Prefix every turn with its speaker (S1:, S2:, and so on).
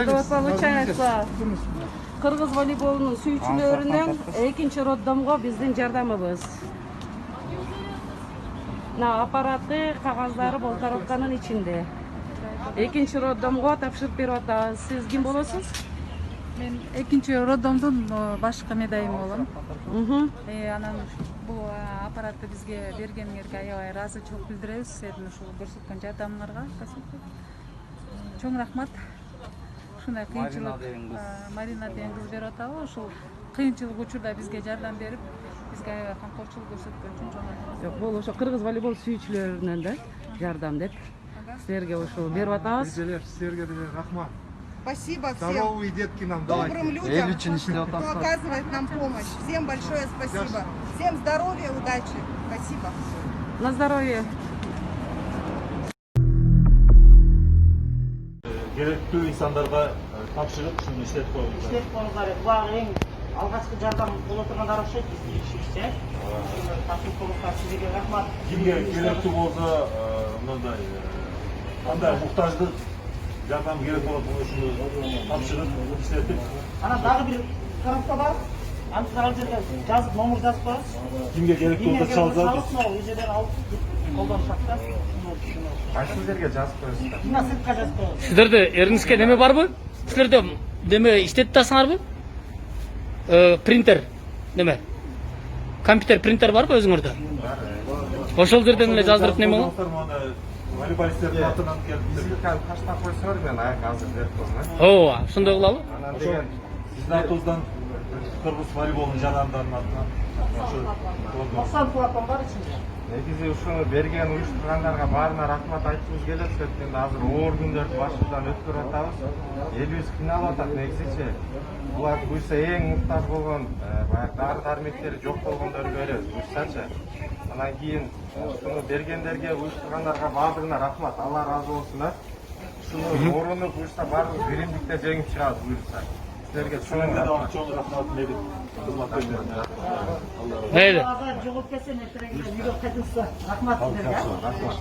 S1: Вот получается, Кыргыз волейболунун сүйүүчүлөрүнөн экинчи роддомго биздин жардамыбыз. Мына аппараты, кагаздары болторовканын ичинде. Экинчи роддомго тапшырып берип атабыз. Сиз ким болосуз?
S2: Мен экинчи роддомдун башкы медайым болом. Анан бул аппаратты бизге бергениңерге аябай ыраазычылык билдиребиз. Сиздердин ушул көрсөткөн жардамыңарга чоң рахмат. Ушундай кыйынчылык Марина деген кыз берип атабы, ушул кыйынчылык учурда бизге жардам берип, бизге аябай камкорчулук көрсөткөн үчүн чоң рахмат.
S1: Жок, бул ошо кыргыз волейбол сүйүүчүлөрүнөн да жардам деп силерге ушул берип атабыз.
S3: Силерге рахмат.
S4: Спасибо всем
S3: Здоровые детки нам давайте.
S4: добрым людям, кто оказывает нам помощь. Всем большое спасибо. Всем здоровья, удачи. Спасибо.
S1: На здоровье.
S5: Керектүү инсандарга тапшырып, шуну иштетип коюңуздар.
S6: İşletip koyunları, bu en algaçkı jardan bol oturganlar okşayт bizde işibizче. Тапшырып коюңуздар, сизге рахмат.
S5: Кимге керектүү болсо, мындай кандай муктаждык жардам керек болот, ушуну тапшырып, иштетип.
S6: Анан дагы бир коробка бар. Аны ал жерге жазып, номер жазып коебуз.
S5: Кимге керек болсо чалзат.
S6: Ул жерден алып колдонушат да.
S3: Кайсы жерге жазып коесуздар?
S6: Мына сыртка жазып коебуз.
S7: Сіздерде еріңізге неме бар бы? Сіздерде неме иштетип атасыңар бы? Принтер неме? Компьютер принтер бар бы өзүңөрдө? Ошол жерден эле жаздырып неме болот?
S5: Волейболисттердин атынан келип.
S3: Физиканы таштап койсоңор мен азыр берип коем.
S7: Ооба, ошондой кылалы.
S3: Анан деген
S5: Биздин атыбыздан Кыргыз волейболунун жарандарынын атынан
S6: Оксан клапан бар ичинде.
S3: негизи ушуну берген уюштургандарга баарына рахмат айткыбыз келет. Себеби азыр оор күндөрдү башыбыздан өткөрүп атабыз. Элибиз кыйналып атат негизичи. Булар буюрса эң муктаж болгон баягы дары дармектери жок болгондорду беребиз. Буюрсачы. Анан кийин ушуну бергендерге, уюштургандарга баардыгына рахмат. Алла ыраазы болсун. Ушуну орунуп буюрса баардыгыбыз биримдикте жеңип чыгабыз буюрса. Силерге чоң рахмат.
S5: чоң рахмат мебит кызматкерлерине.
S7: Мейли.
S6: Жооп берсе, эртең үйгө кайтыңыздар. Рахмат сиздерге.
S3: Рахмат.